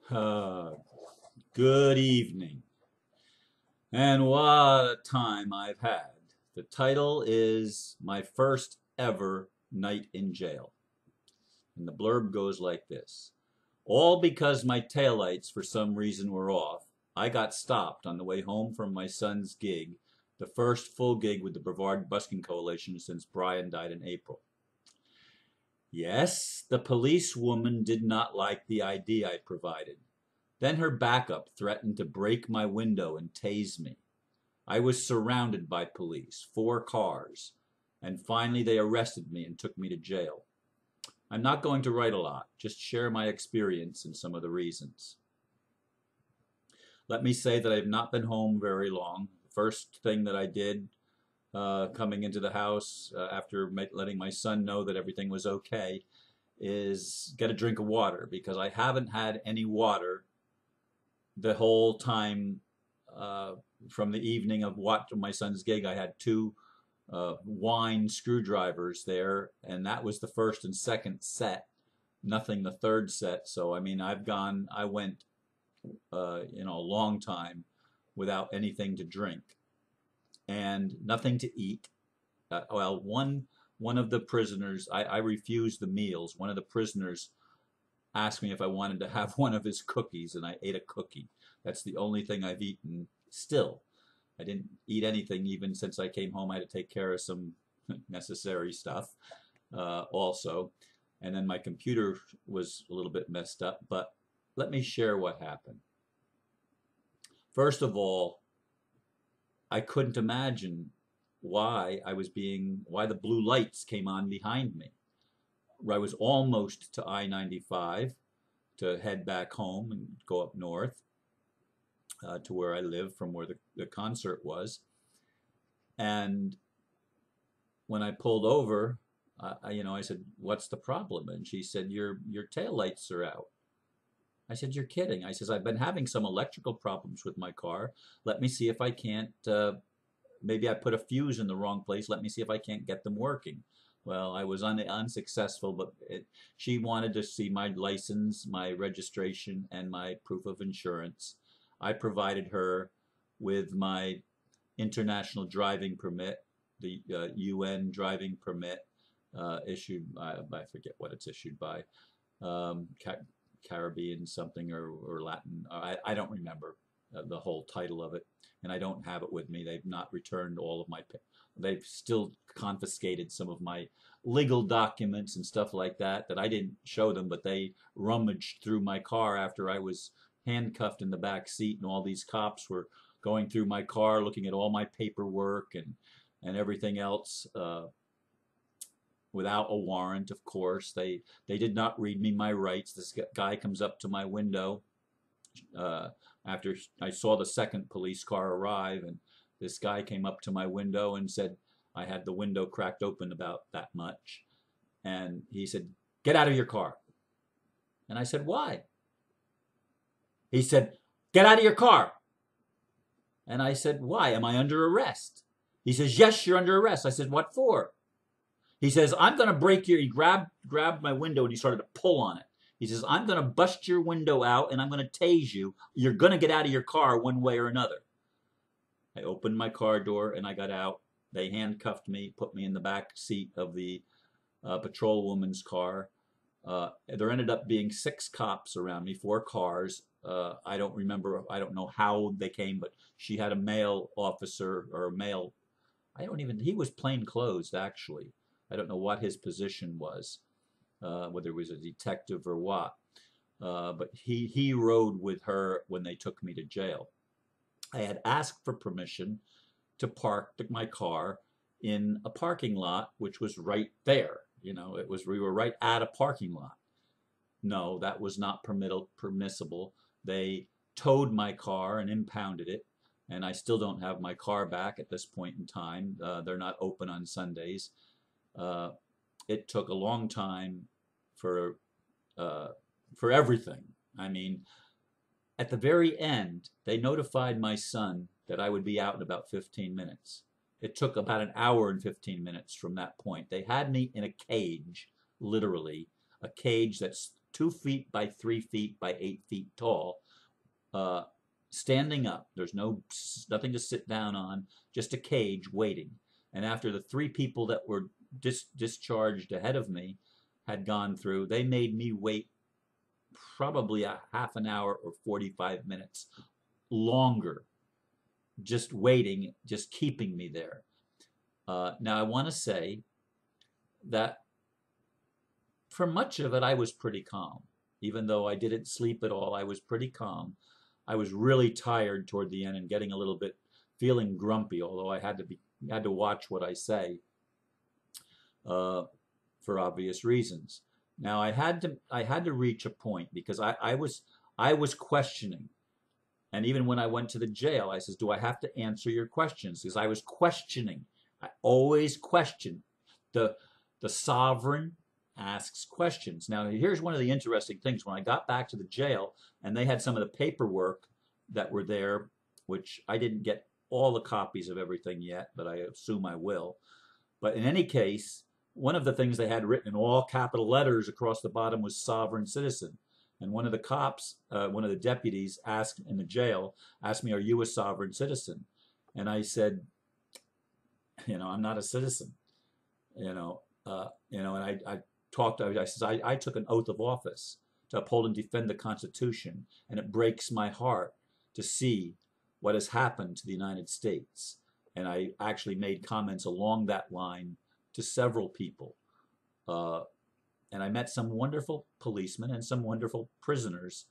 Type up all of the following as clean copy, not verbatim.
Uh, Good evening. And what a time I've had. The title is My First Ever Night in Jail. And the blurb goes like this. All because my taillights for some reason were off, I got stopped on the way home from my son's gig, the first full gig with the Brevard Busking Coalition since Bryan died in April. Yes, the policewoman did not like the ID I provided. Then her backup threatened to break my window and tase me. I was surrounded by police, 4 cars, and finally they arrested me and took me to jail. I'm not going to write a lot, just share my experience and some of the reasons. Let me say that I've not been home very long. The first thing that I did coming into the house after letting my son know that everything was okay is get a drink of water because I haven't had any water the whole time from the evening of watching my son's gig. I had 2 wine screwdrivers there, and that was the first and second set, nothing the third set. So I mean, I went, a long time without anything to drink and nothing to eat. Well, one of the prisoners, I refused the meals. One of the prisoners asked me if I wanted to have one of his cookies, and I ate a cookie. That's the only thing I've eaten still. I didn't eat anything even since I came home. I had to take care of some necessary stuff also. And then my computer was a little bit messed up, but let me share what happened. First of all, I couldn't imagine why the blue lights came on behind me. I was almost to I-95 to head back home and go up north to where I live from where the concert was. And when I pulled over, I said, "What's the problem?" And she said, "Your taillights are out." I said, "You're kidding." I says, "I've been having some electrical problems with my car. Let me see if I can't, maybe I put a fuse in the wrong place. Let me see if I can't get them working." Well, I was unsuccessful, but she wanted to see my license, my registration, and my proof of insurance. I provided her with my international driving permit, the UN driving permit issued by, I forget what it's issued by, Caribbean something or Latin. I don't remember the whole title of it, and I don't have it with me. They've not returned all of they've still confiscated some of my legal documents and stuff like that I didn't show them, but they rummaged through my car after I was handcuffed in the back seat, and all these cops were going through my car, looking at all my paperwork and everything else. Without a warrant, of course. They did not read me my rights. This guy comes up to my window after I saw the second police car arrive, and this guy came up to my window and said, I had the window cracked open about that much, and he said, "Get out of your car." And I said, "Why?" He said, "Get out of your car." And I said, "Why? Am I under arrest?" He says, "Yes, you're under arrest." I said, "What for?" He says, "I'm going to break your," he grabbed my window and he started to pull on it. He says, "I'm going to bust your window out and I'm going to tase you. You're going to get out of your car one way or another." I opened my car door and I got out. They handcuffed me, put me in the back seat of the patrol woman's car. There ended up being 6 cops around me, 4 cars. I don't remember, I don't know how they came, but she had a male officer or a male, he was plain clothes actually. I don't know what his position was, whether he was a detective or what. But he rode with her when they took me to jail. I had asked for permission to park my car in a parking lot, which was right there. We were right at a parking lot. No, that was not permissible. They towed my car and impounded it, and I still don't have my car back at this point in time. They're not open on Sundays. It took a long time for everything. I mean, at the very end, they notified my son that I would be out in about 15 minutes. It took about an hour and 15 minutes from that point. They had me in a cage, literally, a cage that's 2 feet by 3 feet by 8 feet tall, uh, standing up. There's nothing to sit down on, just a cage waiting. And after the 3 people that were discharged ahead of me had gone through, they made me wait probably a half an hour or 45 minutes longer, just waiting, just keeping me there. Now I want to say that for much of it, I was pretty calm. Even though I didn't sleep at all, I was pretty calm. I was really tired toward the end and getting a little bit feeling grumpy, although I had to watch what I say for obvious reasons. Now I had to reach a point because I was questioning, and even when I went to the jail, I says, "Do I have to answer your questions?" Because I was questioning. I always question. The sovereign asks questions. Now here's one of the interesting things. When I got back to the jail and they had some of the paperwork that were there, which I didn't get all the copies of everything yet, but I assume I will. But in any case, one of the things they had written in all capital letters across the bottom was sovereign citizen. And one of the cops, one of the deputies asked in the jail, asked me, "Are you a sovereign citizen?" And I said, "I'm not a citizen." And I talked, I says, I took an oath of office to uphold and defend the Constitution, and it breaks my heart to see what has happened to the United States. And I actually made comments along that line to several people. And I met some wonderful policemen and some wonderful prisoners,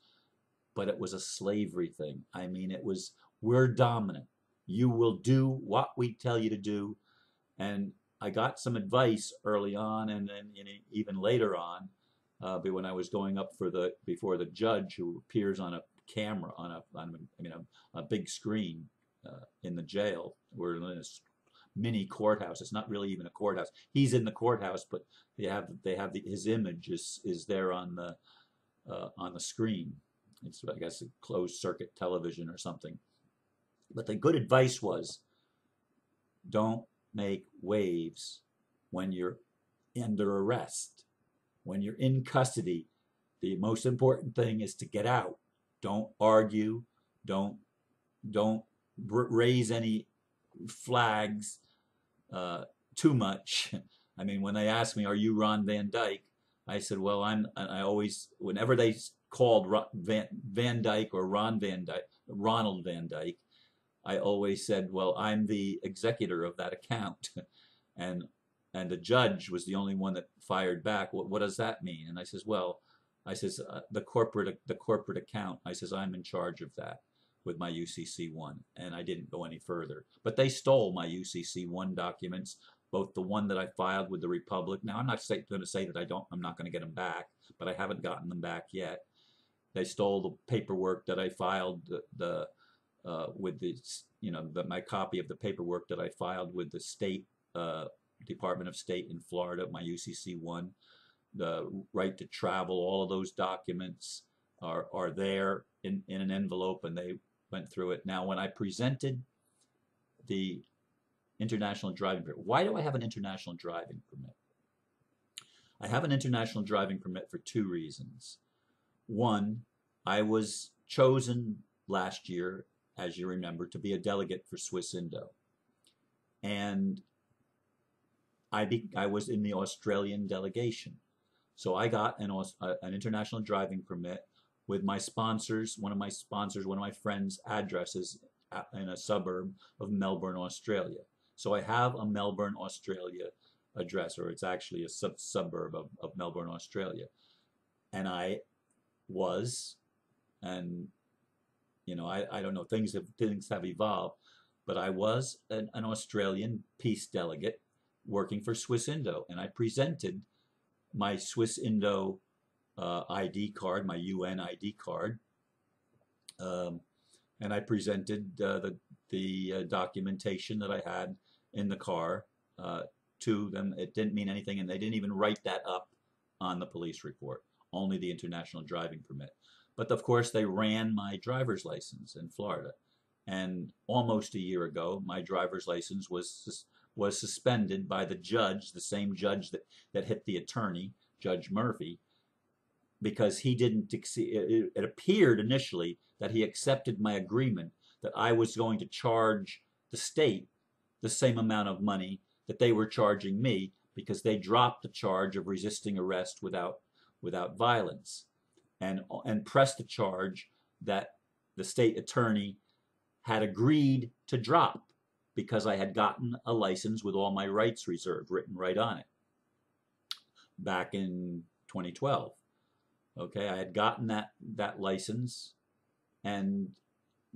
but it was a slavery thing. I mean, it was, we're dominant. You will do what we tell you to do. And I got some advice early on, and then even later on, but when I was going up before the judge, who appears on a camera on a big screen in the jail. We're in a mini courthouse. It's not really even a courthouse. He's in the courthouse, but his image is there on the screen. It's, I guess, a closed circuit television or something. But the good advice was, don't make waves when you're under arrest. When you're in custody, the most important thing is to get out. Don't argue. Don't raise any flags too much. I mean, when they asked me, "Are you Ron Van Dyke?" I said, "Well, I always, whenever they called Van Dyke or Ron Van Dyke, Ronald Van Dyke, I always said, well, I'm the executor of that account." And the judge was the only one that fired back. What does that mean? And I says, well, the corporate account. I says, I'm in charge of that with my UCC-1. And I didn't go any further. But they stole my UCC-1 documents, both the one that I filed with the Republic. Now, I'm not going to say that I'm not going to get them back, but I haven't gotten them back yet. They stole the paperwork that I filed, with my copy of the paperwork that I filed with the state Department of State in Florida, my UCC-1, the right to travel. All of those documents are there in an envelope, and they went through it. Now, when I presented the international driving permit, why do I have an international driving permit? I have an international driving permit for two reasons. One, I was chosen last year, as you remember, to be a delegate for Swiss Indo. And I was in the Australian delegation. So I got an international driving permit with my sponsors, one of my friends' addresses in a suburb of Melbourne, Australia. So I have a Melbourne, Australia address, or it's actually a suburb of Melbourne, Australia. And I was, and I don't know, things have evolved, but I was an Australian peace delegate working for Swiss Indo, and I presented my Swiss Indo ID card, my UN ID card, and I presented the documentation that I had in the car to them. It didn't mean anything, and they didn't even write that up on the police report, only the international driving permit. But of course, they ran my driver's license in Florida, and almost a year ago, my driver's license was suspended by the judge, the same judge that hit the attorney, Judge Murphy. because he didn't, it appeared initially that he accepted my agreement that I was going to charge the state the same amount of money that they were charging me, because they dropped the charge of resisting arrest without violence, and pressed the charge that the state attorney had agreed to drop because I had gotten a license with all my rights reserved written right on it back in 2012. Okay, I had gotten that license, and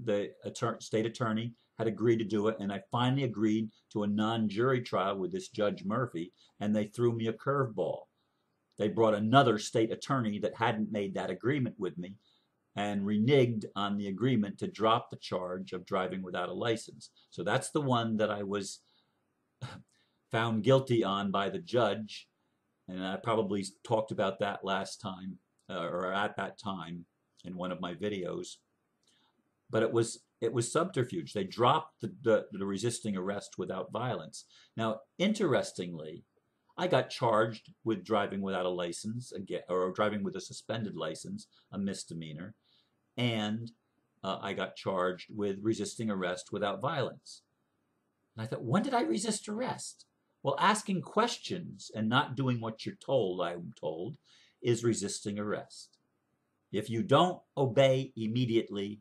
the state attorney had agreed to do it, and I finally agreed to a non-jury trial with this Judge Murphy, and they threw me a curveball. They brought another state attorney that hadn't made that agreement with me and reneged on the agreement to drop the charge of driving without a license. So that's the one that I was found guilty on by the judge, and I probably talked about that last time, or at that time in one of my videos. But it was subterfuge. They dropped the resisting arrest without violence. Now, interestingly, I got charged with driving without a license again, or driving with a suspended license, a misdemeanor, and I got charged with resisting arrest without violence. And I thought, when did I resist arrest? Well, asking questions and not doing what you're told, I'm told, is resisting arrest. If you don't obey immediately,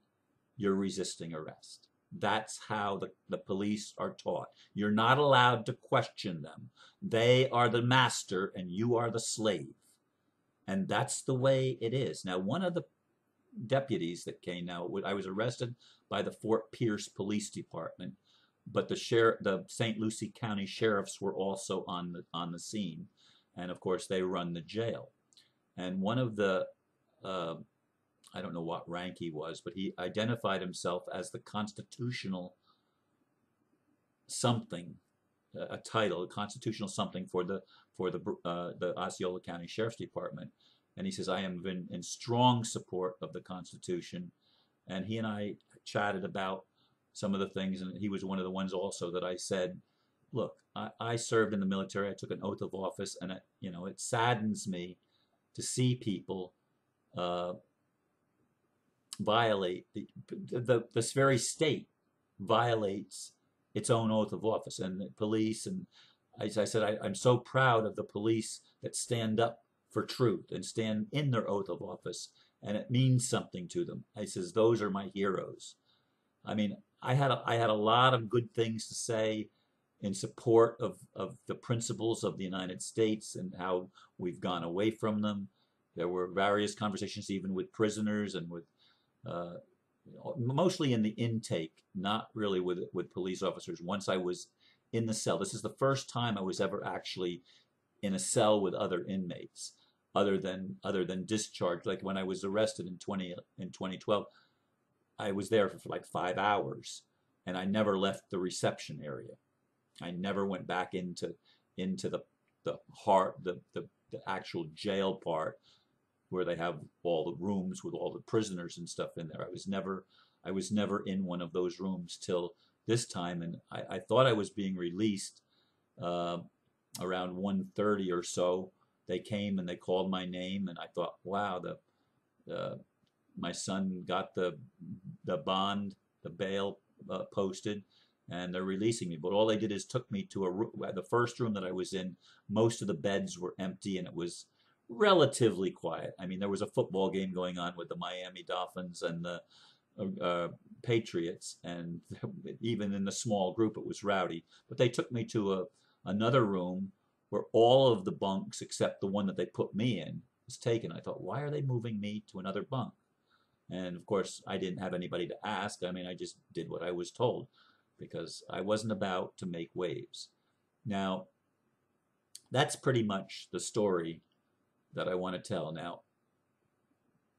you're resisting arrest. That's how the police are taught. You're not allowed to question them. They are the master and you are the slave. And that's the way it is. Now, one of the deputies that came, now I was arrested by the Fort Pierce Police Department, but the St. Lucie County sheriffs were also on the scene, and of course they run the jail. And one of the I don't know what rank he was, but he identified himself as the constitutional something, a title, a constitutional something for the Osceola County Sheriff's Department. And he says, I am in strong support of the Constitution. And he and I chatted about some of the things, and he was one of the ones also that I said, look, I served in the military, I took an oath of office, and it saddens me to see people violate this very state violates its own oath of office, and the police. And as I said, I'm so proud of the police that stand up for truth and stand in their oath of office, and it means something to them. I says, those are my heroes. I mean, I had a lot of good things to say in support of the principles of the United States and how we've gone away from them. There were various conversations even with prisoners and with mostly in the intake, not really with police officers. Once I was in the cell, this is the first time I was ever actually in a cell with other inmates, other than discharge. Like when I was arrested in 2012, I was there for like 5 hours, and I never left the reception area. I never went back into the actual jail part where they have all the rooms with all the prisoners and stuff in there. I was never in one of those rooms till this time, and I thought I was being released around 1:30 or so. They came and they called my name, and I thought, wow, my son got the bond, the bail posted, and they're releasing me. But all they did is took me to the first room that I was in. Most of the beds were empty, and it was relatively quiet. I mean, there was a football game going on with the Miami Dolphins and the Patriots, and even in the small group, it was rowdy. But they took me to another room where all of the bunks, except the one that they put me in, was taken. I thought, why are they moving me to another bunk? And of course, I didn't have anybody to ask. I mean, I just did what I was told because I wasn't about to make waves. Now, that's pretty much the story that I want to tell. Now,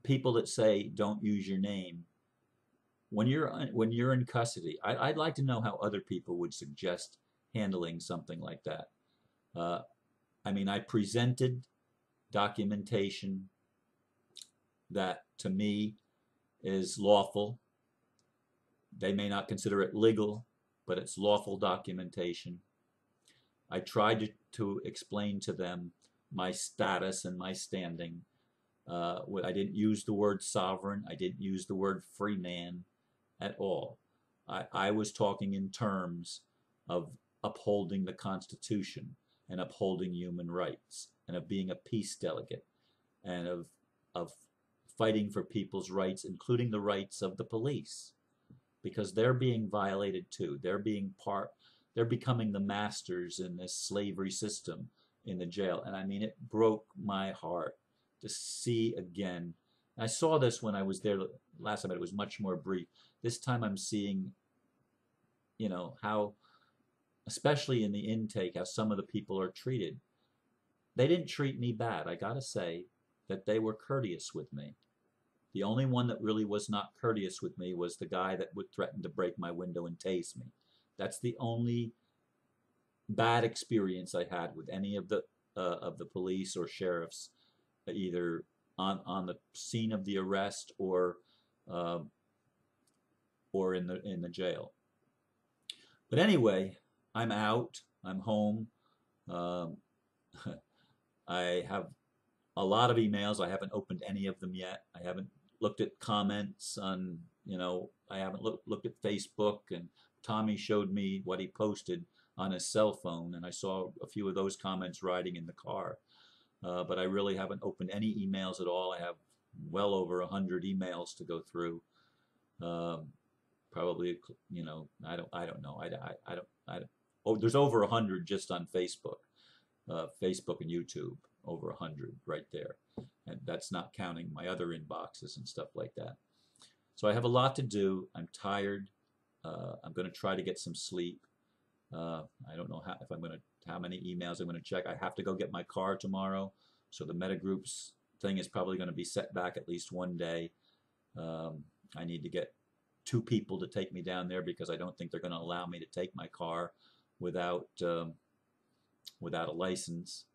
people that say don't use your name, when you're in custody, I'd like to know how other people would suggest handling something like that. I mean, I presented documentation that to me is lawful. They may not consider it legal, but it's lawful documentation. I tried to explain to them my status and my standing. I didn't use the word sovereign. I didn't use the word free man at all. I was talking in terms of upholding the Constitution and upholding human rights and of being a peace delegate and of fighting for people's rights, including the rights of the police, because they're being violated too. They're becoming the masters in this slavery system in the jail. And I mean, it broke my heart to see again. I saw this when I was there last time, but it was much more brief. This time I'm seeing, how, especially in the intake, how some of the people are treated. They didn't treat me bad. I gotta say that they were courteous with me. The only one that really was not courteous with me was the guy that would threaten to break my window and tase me. That's the only bad experience I had with any of the police or sheriffs, either on the scene of the arrest or in the jail. But anyway, I'm out. I'm home. I have a lot of emails. I haven't opened any of them yet. I haven't looked at comments on, I haven't looked at Facebook, and Tommy showed me what he posted on his cell phone, and I saw a few of those comments riding in the car. But I really haven't opened any emails at all. I have well over 100 emails to go through. Probably, I don't know. Oh, there's over 100 just on Facebook. Facebook and YouTube, over 100 right there. And that's not counting my other inboxes and stuff like that. So I have a lot to do. I'm tired. I'm going to try to get some sleep. I don't know how many emails I'm going to check. I have to go get my car tomorrow. So the Metagroups thing is probably going to be set back at least one day. I need to get 2 people to take me down there because I don't think they're going to allow me to take my car without a license.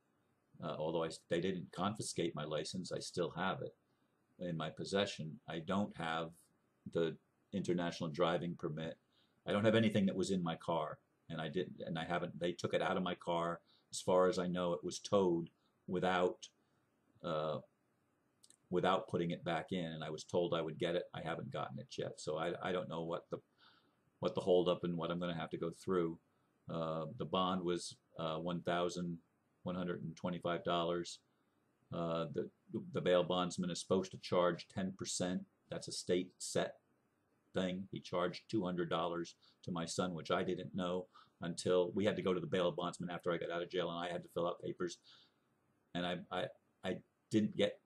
Although they didn't confiscate my license, I still have it in my possession. I don't have the international driving permit. I don't have anything that was in my car, and I didn't, and I haven't. They took it out of my car. As far as I know, it was towed without putting it back in, and I was told I would get it. I haven't gotten it yet, so I don't know what the holdup and what I'm going to have to go through. The bond was $1,125. The bail bondsman is supposed to charge 10%. That's a state set thing. He charged $200 to my son, which I didn't know until we had to go to the bail bondsman after I got out of jail, and I had to fill out papers. And I didn't get.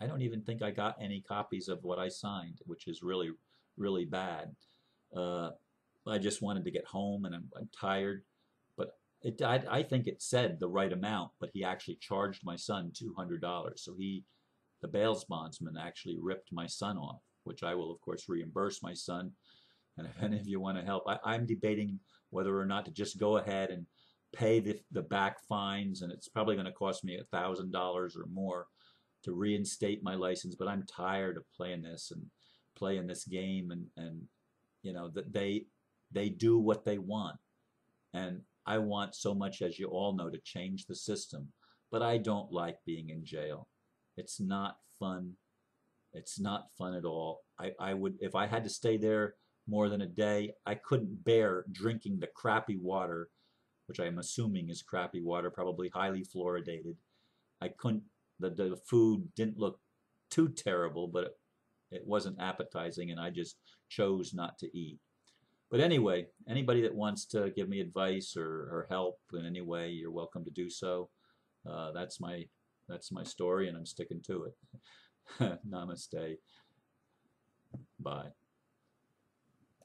I don't even think I got any copies of what I signed, which is really, really bad. I just wanted to get home, and I'm tired. But I think it said the right amount, but he actually charged my son $200. So the bail bondsman actually ripped my son off, which I will, of course, reimburse my son. And if any of you want to help, I'm debating whether or not to just go ahead and pay the back fines, and it's probably going to cost me $1,000 or more to reinstate my license. But I'm tired of playing this game, and that they do what they want, and I want so much, as you all know, to change the system. But I don't like being in jail. It's not fun. It's not fun at all. I would, if I had to stay there more than a day, I couldn't bear drinking the crappy water, which I'm assuming is crappy water, probably highly fluoridated. I couldn't. The food didn't look too terrible, but it wasn't appetizing, and I just chose not to eat. But anyway, anybody that wants to give me advice or help in any way, you're welcome to do so. That's my story, and I'm sticking to it. Namaste. Bye.